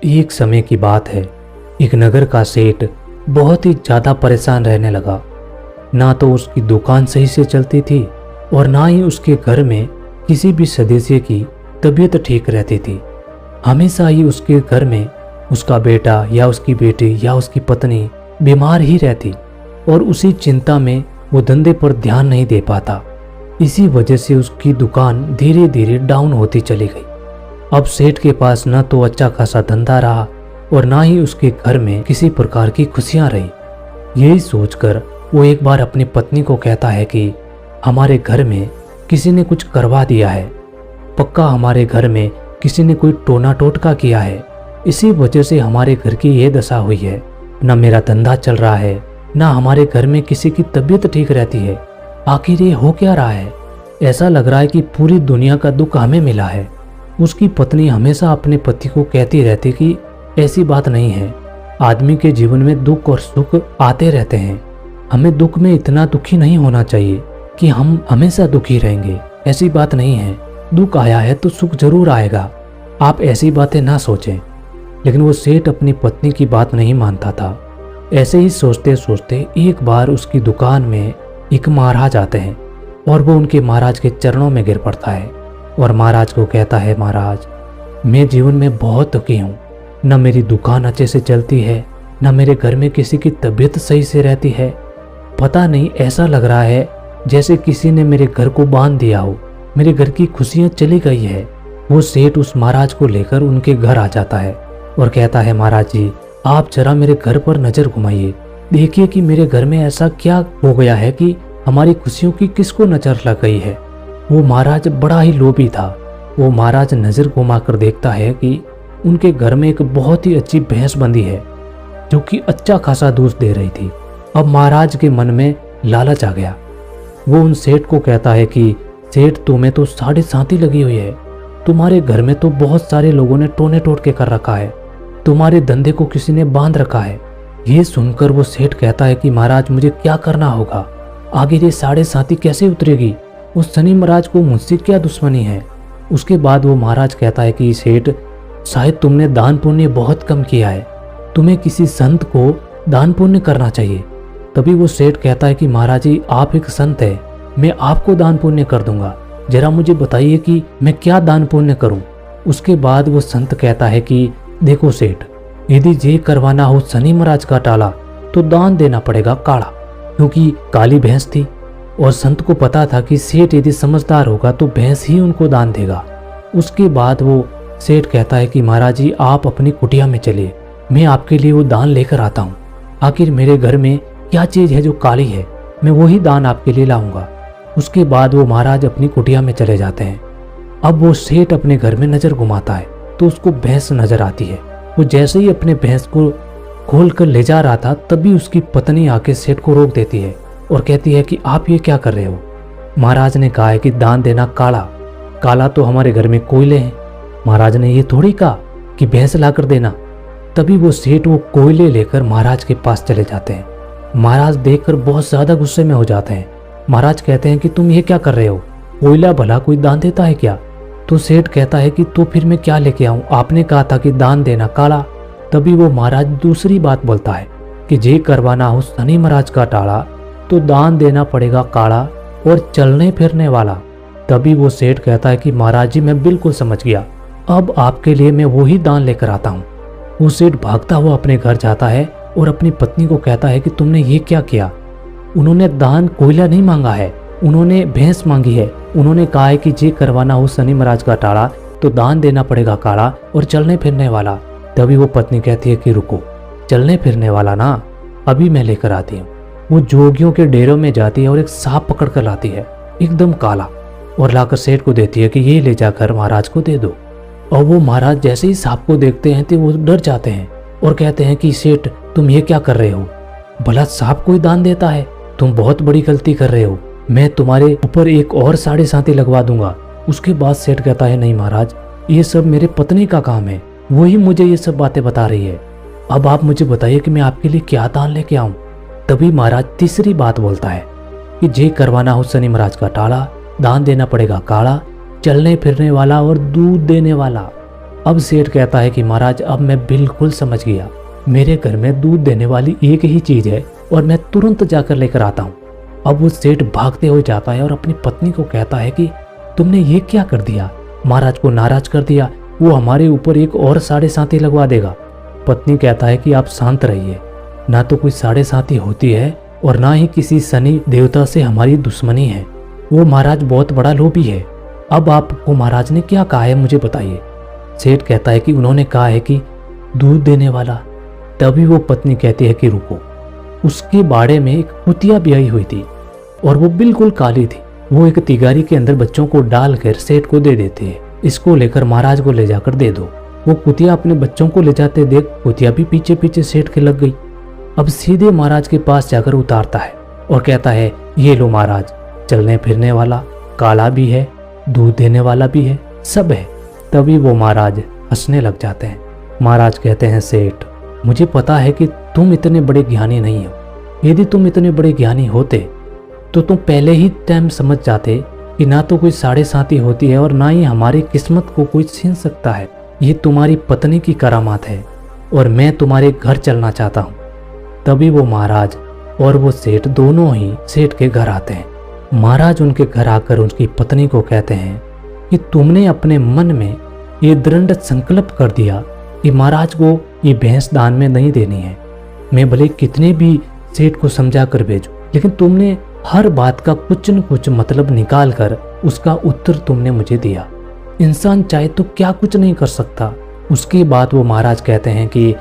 एक समय की बात है। एक नगर का सेठ बहुत ही ज़्यादा परेशान रहने लगा। ना तो उसकी दुकान सही से चलती थी और ना ही उसके घर में किसी भी सदस्य की तबीयत ठीक रहती थी। हमेशा ही उसके घर में उसका बेटा या उसकी बेटी या उसकी पत्नी बीमार ही रहती और उसी चिंता में वो धंधे पर ध्यान नहीं दे पाता। इसी वजह से उसकी दुकान धीरे धीरे डाउन होती चली गई। अब सेठ के पास न तो अच्छा खासा धंधा रहा और ना ही उसके घर में किसी प्रकार की खुशियां रही। यही सोचकर वो एक बार अपनी पत्नी को कहता है कि हमारे घर में किसी ने कुछ करवा दिया है। पक्का हमारे घर में किसी ने कोई टोना टोटका किया है। इसी वजह से हमारे घर की ये दशा हुई है। न मेरा धंधा चल रहा है, ना हमारे घर में किसी की तबीयत ठीक रहती है। आखिर ये हो क्या रहा है? ऐसा लग रहा है कि पूरी दुनिया का दुख हमें मिला है। उसकी पत्नी हमेशा अपने पति को कहती रहती कि ऐसी बात नहीं है, आदमी के जीवन में दुख और सुख आते रहते हैं। हमें दुख में इतना दुखी नहीं होना चाहिए कि हम हमेशा दुखी रहेंगे। ऐसी बात नहीं है, दुख आया है तो सुख जरूर आएगा। आप ऐसी बातें ना सोचें। लेकिन वो सेठ अपनी पत्नी की बात नहीं मानता था। ऐसे ही सोचते सोचते एक बार उसकी दुकान में एक महाराज आते हैं और वो उनके महाराज के चरणों में गिर पड़ता है और महाराज को कहता है, महाराज मैं जीवन में बहुत दुखी हूँ। न मेरी दुकान अच्छे से चलती है, न मेरे घर में किसी की तबीयत सही से रहती है। पता नहीं, ऐसा लग रहा है जैसे किसी ने मेरे घर को बांध दिया हो। मेरे घर की खुशियाँ चली गई है। वो सेठ उस महाराज को लेकर उनके घर आ जाता है और कहता है, महाराज जी आप जरा मेरे घर पर नजर घुमाइए, देखिए कि मेरे घर में ऐसा क्या हो गया है कि हमारी खुशियों की किसको नजर लग गई है। वो महाराज बड़ा ही लोभी था। वो महाराज नजर घुमाकर देखता है कि उनके घर में एक बहुत ही अच्छी भैंस बंधी है जो कि अच्छा खासा दूध दे रही थी। अब महाराज के मन में लालच आ गया। वो उन सेठ को कहता है कि सेठ तुम्हें तो 7.5 लगी हुई है। तुम्हारे घर में तो बहुत सारे लोगों ने टोने टोट के कर रखा है। तुम्हारे धंधे को किसी ने बांध रखा है। ये सुनकर वो सेठ कहता है कि महाराज मुझे क्या करना होगा? आगे ये 7.5 कैसे उतरेगी? उस शनि महाराज को मुझसे क्या दुश्मनी है? उसके बाद वो महाराज कहता है कि सेठ शायद तुमने दान पुण्य बहुत कम किया है। तुम्हें किसी संत को दान पुण्य करना चाहिए। तभी वो सेठ कहता है कि महाराज जी आप एक संत है, मैं आपको दान पुण्य कर दूंगा। जरा मुझे बताइए कि मैं क्या दान पुण्य करूं। उसके बाद वो संत कहता है कि देखो सेठ, यदि ये करवाना हो शनि महाराज का टाला तो दान देना पड़ेगा काला, क्योंकि काली भैंस थी और संत को पता था कि सेठ यदि समझदार होगा तो भैंस ही उनको दान देगा। उसके बाद वो सेठ कहता है कि महाराज जी आप अपनी कुटिया में चलिए, मैं आपके लिए वो दान लेकर आता हूँ। आखिर मेरे घर में क्या चीज़ है जो काली है, मैं वही दान आपके लिए लाऊंगा। उसके बाद वो महाराज अपनी कुटिया में चले जाते हैं। अब वो सेठ अपने घर में नजर घुमाता है तो उसको भैंस नजर आती है। वो जैसे ही अपने भैंस को खोल कर ले जा रहा था तभी उसकी पत्नी आके सेठ को रोक देती है और कहती है कि आप ये क्या कर रहे हो? महाराज ने कहा है कि दान देना काला, काला तो हमारे घर में कोयले हैं। महाराज ने ये थोड़ी कहा कि भैंस ला कर देना। तभी वो सेठ वो कोयले लेकर महाराज के पास चले जाते हैं। महाराज देखकर बहुत ज्यादा गुस्से में हो जाते हैं। महाराज कहते हैं कि तुम ये क्या कर रहे हो? कोयला भला कोई दान देता है क्या? तो सेठ कहता है कि तो फिर मैं क्या लेके आऊं? आपने कहा था कि दान देना काला। तभी वो महाराज दूसरी बात बोलता है कि जे करवाना हो शनि महाराज का टाला तो दान देना पड़ेगा काला और चलने फिरने वाला। तभी वो सेठ कहता है कि महाराज जी मैं बिल्कुल समझ गया, अब आपके लिए मैं वही दान लेकर आता हूँ। वो सेठ भागता हुआ अपने घर जाता है और अपनी पत्नी को कहता है कि तुमने ये क्या किया? उन्होंने दान कोयला नहीं मांगा है, उन्होंने भैंस मांगी है। उन्होंने कहा है कि जे करवाना हो शनि महाराज का टाला तो दान देना पड़ेगा काला और चलने फिरने वाला। तभी वो पत्नी कहती है कि रुको, चलने फिरने वाला ना अभी मैं लेकर आती हूँ। वो जोगियों के डेरों में जाती है और एक सांप पकड़ कर लाती है एकदम काला और लाकर सेठ को देती है कि ये ले जाकर महाराज को दे दो। और वो महाराज जैसे ही सांप को देखते हैं तो वो डर जाते हैं और कहते हैं कि सेठ तुम ये क्या कर रहे हो? भला सांप कोई दान देता है? तुम बहुत बड़ी गलती कर रहे हो। मैं तुम्हारे ऊपर एक और 7.5 लगवा दूंगा। उसके बाद सेठ कहता है नहीं महाराज, ये सब मेरे पत्नी का काम है, वही मुझे ये सब बातें बता रही है। अब आप मुझे बताइए कि मैं आपके लिए क्या दान लेके आऊं? तभी महाराज तीसरी बात बोलता है कि जे करवाना हो शनि महाराज का टाला, दान देना पड़ेगा काला, चलने फिरने वाला और दूध देने वाला। अब सेठ कहता है कि महाराज अब मैं बिल्कुल समझ गया, मेरे घर में दूध देने वाली एक ही चीज है और मैं तुरंत जाकर लेकर आता हूँ। अब वो सेठ भागते हुए जाता है और अपनी पत्नी को कहता है कि तुमने ये क्या कर दिया, महाराज को नाराज कर दिया, वो हमारे ऊपर एक और साढ़े साथी लगवा देगा। पत्नी कहता है कि आप शांत रहिए, ना तो कोई साढ़े साथी होती है और ना ही किसी शनि देवता से हमारी दुश्मनी है। वो महाराज बहुत बड़ा लोभी है। अब आपको महाराज ने क्या कहा है मुझे बताइए। सेठ कहता है कि उन्होंने कहा है कि दूध देने वाला। तभी वो पत्नी कहती है कि रुको, उसके बाड़े में एक कुतिया ब्याई हुई थी और वो बिल्कुल काली थी। वो एक तिगारी के अंदर बच्चों को डालकर सेठ को दे देते हैं, इसको लेकर महाराज को ले जाकर दे दो। वो कुतिया अपने बच्चों को ले जाते देख कुतिया भी पीछे पीछे सेठ के लग गई। अब सीधे महाराज के पास जाकर उतारता है और कहता है ये लो महाराज, चलने फिरने वाला, काला भी है, दूध देने वाला भी है, सब है। तभी वो महाराज हंसने लग जाते हैं। महाराज कहते हैं सेठ, मुझे पता है कि तुम इतने बड़े ज्ञानी नहीं हो। यदि तुम इतने बड़े ज्ञानी होते तो तुम पहले ही टाइम समझ जाते कि ना तो कोई साढ़े साथी होती है और ना ही हमारी किस्मत को कोई छीन सकता है। ये तुम्हारी पत्नी की करामात है और मैं तुम्हारे घर चलना चाहता हूँ। तभी वो महाराज और वो सेठ दोनों ही सेठ के घर आते हैं। महाराज उनके घर आकर उनकी पत्नी को कहते हैं कि तुमने अपने मन में ये दृढ़ संकल्प कर दिया कि महाराज को ये भैंस दान में नहीं देनी है। मैं भले कितने भी सेठ को समझा कर भेजूं, लेकिन तुमने हर बात का कुछ न कुछ मतलब निकाल कर उसका उत्तर तुमने मुझे दिया। इंसान चाहे तो क्या कुछ नहीं कर सकता। उसके बाद वो महाराज कहते हैं कि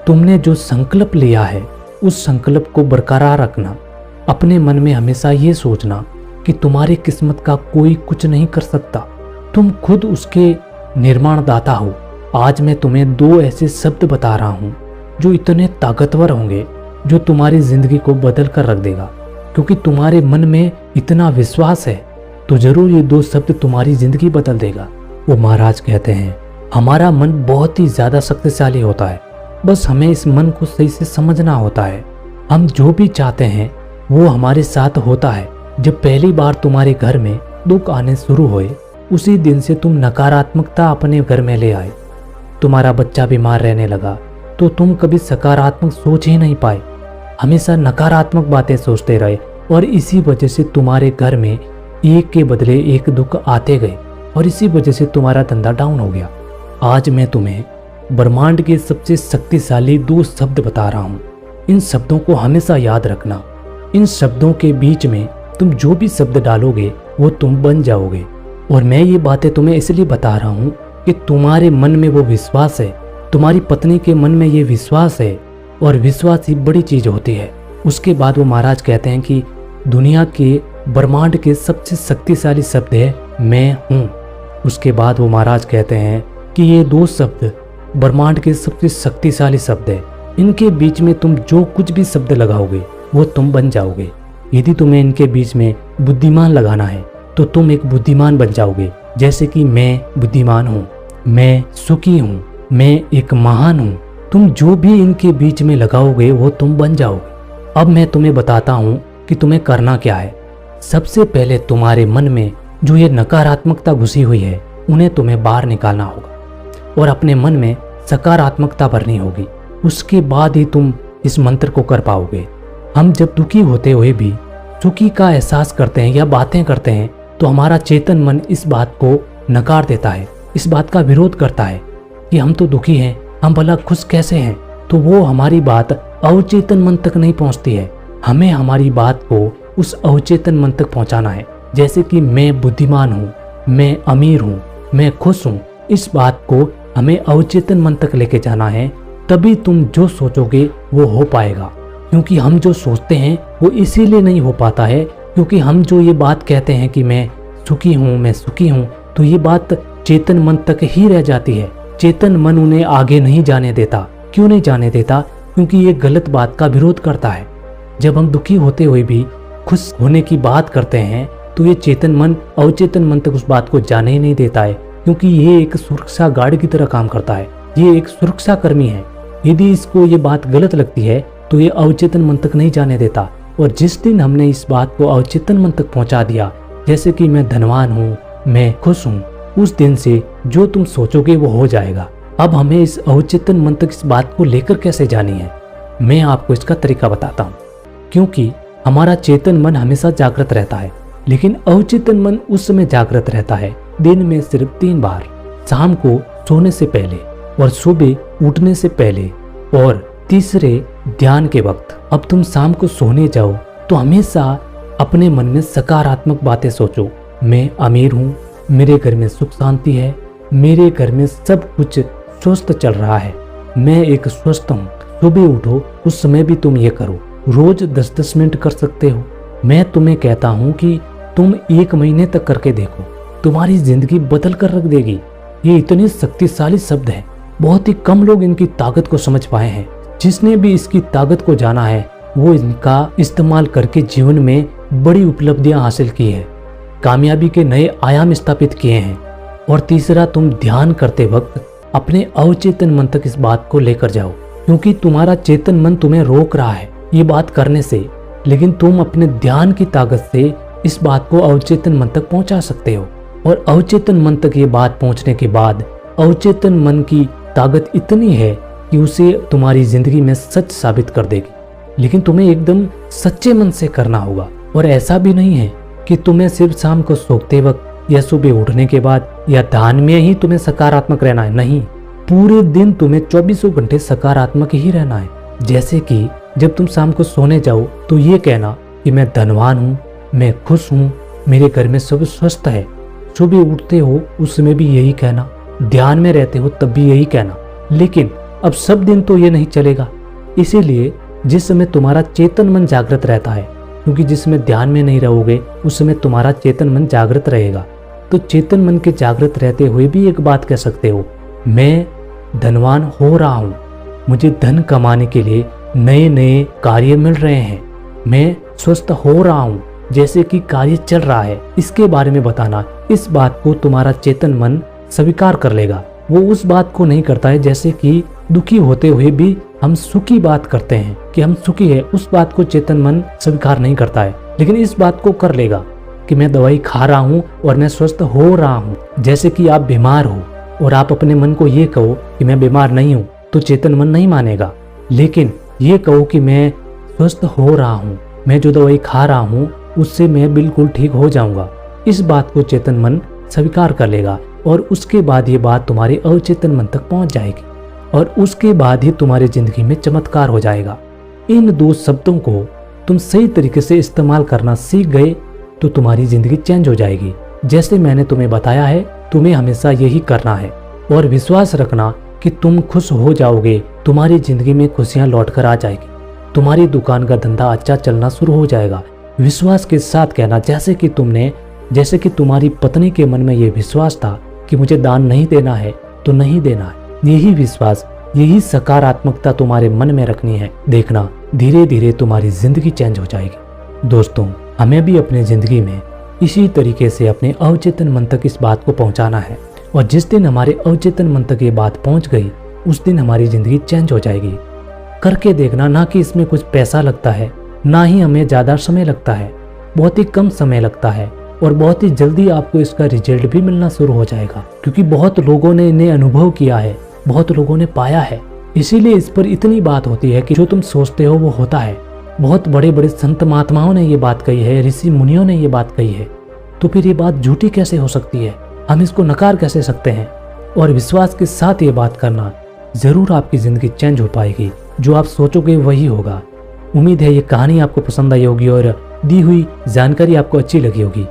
तुमने जो संकल्प लिया है उस संकल्प को बरकरार रखना। अपने मन में हमेशा ये सोचना कि तुम्हारी किस्मत का कोई कुछ नहीं कर सकता, तुम खुद उसके निर्माणदाता हो। आज मैं तुम्हें दो ऐसे शब्द बता रहा हूँ जो इतने ताकतवर होंगे जो तुम्हारी जिंदगी को बदल कर रख देगा। क्योंकि तुम्हारे मन में इतना विश्वास है तो जरूर ये दो शब्द तुम्हारी जिंदगी बदल देगा। वो महाराज कहते हैं हमारा मन बहुत ही ज्यादा शक्तिशाली होता है, बस हमें इस मन को सही से समझना होता है। हम जो भी चाहते हैं वो हमारे साथ होता है। जब पहली बार तुम्हारे घर में दुख आने शुरू हुए उसी दिन से तुम नकारात्मकता अपने घर में ले आए। तुम्हारा बच्चा बीमार रहने लगा तो तुम कभी सकारात्मक सोच ही नहीं पाए, हमेशा नकारात्मक बातें सोचते रहे और इसी वजह से तुम्हारे घर में एक के बदले एक दुख आते गए और इसी वजह से तुम्हारा धंधा डाउन हो गया। आज मैं तुम्हें ब्रह्मांड के सबसे शक्तिशाली दो शब्द बता रहा हूँ। इन शब्दों को हमेशा याद रखना। इन शब्दों के बीच में तुम जो भी शब्द डालोगे वो तुम बन जाओगे। और मैं ये बातें तुम्हें इसलिए बता रहा हूँ कि तुम्हारे मन में वो विश्वास है, तुम्हारी पत्नी के मन में ये विश्वास है और विश्वास ही बड़ी चीज होती है। उसके बाद वो महाराज कहते हैं कि दुनिया के ब्रह्मांड के सबसे शक्तिशाली शब्द है मैं हूँ। उसके बाद वो महाराज कहते हैं कि ये दो शब्द ब्रह्मांड के सबसे शक्तिशाली शब्द है। इनके बीच में तुम जो कुछ भी शब्द लगाओगे वो तुम बन जाओगे। यदि तुम्हें इनके बीच में बुद्धिमान लगाना है तो तुम एक बुद्धिमान बन जाओगे। जैसे कि मैं बुद्धिमान हूँ, मैं सुखी हूँ, मैं एक महान हूँ। तुम जो भी इनके बीच में लगाओगे वो तुम बन जाओगे। अब मैं तुम्हें बताता हूँ कि तुम्हें करना क्या है। सबसे पहले तुम्हारे मन में जो ये नकारात्मकता घुसी हुई है उन्हें तुम्हें बाहर निकालना होगा और अपने मन में सकारात्मकता भरनी होगी। उसके बाद ही तुम इस मंत्र को कर पाओगे। हम जब दुखी होते हुए भी सुखी का एहसास करते हैं या बातें करते हैं तो हमारा चेतन मन इस बात को नकार देता है, इस बात का विरोध करता है कि हम तो दुखी हैं, हम भला खुश कैसे हैं। तो वो हमारी बात अवचेतन मन तक नहीं पहुंचती है। हमें हमारी बात को उस अवचेतन मन तक पहुंचाना है। जैसे कि मैं बुद्धिमान हूँ, मैं अमीर हूँ, मैं खुश हूँ, इस बात को हमें अवचेतन मन तक लेके जाना है। तभी तुम जो सोचोगे वो हो पाएगा। क्योंकि हम जो सोचते हैं वो इसीलिए नहीं हो पाता है क्योंकि हम जो ये बात कहते हैं कि मैं सुखी हूँ, मैं सुखी हूँ, तो ये बात चेतन मन तक ही रह जाती है। चेतन मन उन्हें आगे नहीं जाने देता। क्यों नहीं जाने देता? क्योंकि ये गलत बात का विरोध करता है। जब हम दुखी होते हुए भी खुश होने की बात करते हैं तो ये चेतन मन अवचेतन मन तक उस बात को जाने ही नहीं देता है, क्योंकि ये एक सुरक्षा गार्ड की तरह काम करता है। ये एक सुरक्षा कर्मी है। यदि इसको ये बात गलत लगती है तो ये अवचेतन मन तक नहीं जाने देता। और जिस दिन हमने इस बात को अवचेतन मन तक पहुंचा दिया, जैसे कि मैं धनवान हूँ, मैं खुश हूँ, उस दिन से जो तुम सोचोगे वो हो जाएगा। अब हमें इस अवचेतन मन तक इस बात को लेकर कैसे जानी है, मैं आपको इसका तरीका बताता हूँ। क्योंकि हमारा चेतन मन हमेशा जागृत रहता है, लेकिन अवचेतन मन उस समय जागृत रहता है दिन में सिर्फ 3 बार, शाम को सोने से पहले और सुबह उठने से पहले और तीसरे ध्यान के वक्त। अब तुम शाम को सोने जाओ तो हमेशा अपने मन में सकारात्मक बातें सोचो। मैं अमीर हूँ, मेरे घर में सुख शांति है, मेरे घर में सब कुछ स्वस्थ चल रहा है, मैं एक स्वस्थ हूँ। सुबह उठो, उस समय भी तुम ये करो, रोज 10-10 मिनट कर सकते हो। मैं तुम्हें कहता हूँ कि तुम 1 महीने तक करके देखो, तुम्हारी जिंदगी बदल कर रख देगी। ये इतने शक्तिशाली शब्द है, बहुत ही कम लोग इनकी ताकत को समझ पाए हैं। जिसने भी इसकी ताकत को जाना है वो इनका इस्तेमाल करके जीवन में बड़ी उपलब्धियां हासिल की है, कामयाबी के नए आयाम स्थापित किए हैं। और तीसरा, तुम ध्यान करते वक्त अपने अवचेतन मन तक इस बात को लेकर जाओ, क्योंकि तुम्हारा चेतन मन तुम्हें रोक रहा है ये बात करने से, लेकिन तुम अपने ध्यान की ताकत से इस बात को अवचेतन मन तक पहुंचा सकते हो। और अवचेतन मन तक ये बात पहुंचने के बाद अवचेतन मन की ताकत इतनी है कि उसे तुम्हारी जिंदगी में सच साबित कर देगी। लेकिन तुम्हें एकदम सच्चे मन से करना होगा। और ऐसा भी नहीं है कि तुम्हें सिर्फ शाम को सोते वक्त या सुबह उठने के बाद या ध्यान में ही तुम्हें सकारात्मक रहना है, नहीं, पूरे दिन तुम्हें 24 घंटे सकारात्मक ही रहना है। जैसे कि जब तुम शाम को सोने जाओ तो ये कहना कि मैं धनवान हूँ, मैं खुश हूँ, मेरे घर में सब स्वस्थ है। सुबह उठते हो उस समय भी यही कहना, ध्यान में रहते हो तब भी यही कहना। लेकिन अब सब दिन तो ये नहीं चलेगा, इसीलिए जिस समय तुम्हारा चेतन मन जागृत रहता है, क्योंकि जिस समय ध्यान में नहीं रहोगे उस समय तुम्हारा चेतन मन जागृत रहेगा, तो चेतन मन के जागृत रहते हुए भी एक बात कह सकते हो, मैं धनवान हो रहा हूँ, मुझे धन कमाने के लिए नए नए कार्य मिल रहे हैं, मैं स्वस्थ हो रहा हूँ, जैसे कि कार्य चल रहा है, इसके बारे में बताना। इस बात को तुम्हारा चेतन मन स्वीकार कर लेगा। वो उस बात को नहीं करता है जैसे कि दुखी होते हुए भी हम सुखी बात करते हैं कि हम सुखी है, उस बात को चेतन मन स्वीकार नहीं करता है। लेकिन इस बात को कर लेगा कि मैं दवाई खा रहा हूँ और मैं स्वस्थ हो रहा हूँ। जैसे कि आप बीमार हो और आप अपने मन को ये कहो कि मैं बीमार नहीं हूँ, तो चेतन मन नहीं मानेगा। लेकिन ये कहो कि मैं स्वस्थ हो रहा हूँ, मैं जो दवाई खा रहा हूँ उससे मैं बिल्कुल ठीक हो जाऊंगा, इस बात को चेतन मन स्वीकार कर लेगा। और उसके बाद ये बात तुम्हारे अवचेतन मन तक पहुंच जाएगी और उसके बाद ही तुम्हारी जिंदगी में चमत्कार हो जाएगा। इन 2 शब्दों को तुम सही तरीके से इस्तेमाल करना सीख गए तो तुम्हारी जिंदगी चेंज हो जाएगी। जैसे मैंने तुम्हें बताया है, तुम्हें हमेशा यही करना है और विश्वास रखना कि तुम खुश हो जाओगे, तुम्हारी जिंदगी में खुशियां लौट कर आ जाएगी, तुम्हारी दुकान का धंधा अच्छा चलना शुरू हो जाएगा। विश्वास के साथ कहना, जैसे कि तुम्हारी पत्नी के मन में ये विश्वास था कि मुझे दान नहीं देना है तो नहीं देना है। यही विश्वास, यही सकारात्मकता तुम्हारे मन में रखनी है। देखना धीरे धीरे तुम्हारी जिंदगी चेंज हो जाएगी। दोस्तों, हमें भी अपनी जिंदगी में इसी तरीके से अपने अवचेतन मन तक इस बात को पहुंचाना है और जिस दिन हमारे अवचेतन मन तक ये बात पहुंच गई उस दिन हमारी जिंदगी चेंज हो जाएगी। करके देखना, ना कि इसमें कुछ पैसा लगता है, ना ही हमें ज्यादा समय लगता है, बहुत ही कम समय लगता है और बहुत ही जल्दी आपको इसका रिजल्ट भी मिलना शुरू हो जाएगा, क्योंकि बहुत लोगों ने इन्हें अनुभव किया है, बहुत लोगों ने पाया है। इसीलिए इस पर इतनी बात होती है कि जो तुम सोचते हो वो होता है। बहुत बड़े बड़े संत महात्माओं ने ये बात कही है, ऋषि मुनियों ने ये बात कही है, तो फिर ये बात झूठी कैसे हो सकती है? हम इसको नकार कैसे सकते हैं? और विश्वास के साथ ये बात करना, जरूर आपकी जिंदगी चेंज हो पाएगी। जो आप सोचोगे वही होगा। उम्मीद है ये कहानी आपको पसंद आई होगी और दी हुई जानकारी आपको अच्छी लगी होगी।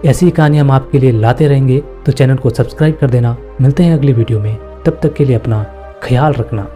ऐसी कहानी हम आपके लिए लाते रहेंगे, तो चैनल को सब्सक्राइब कर देना। मिलते हैं अगली वीडियो में, तब तक के लिए अपना ख्याल रखना।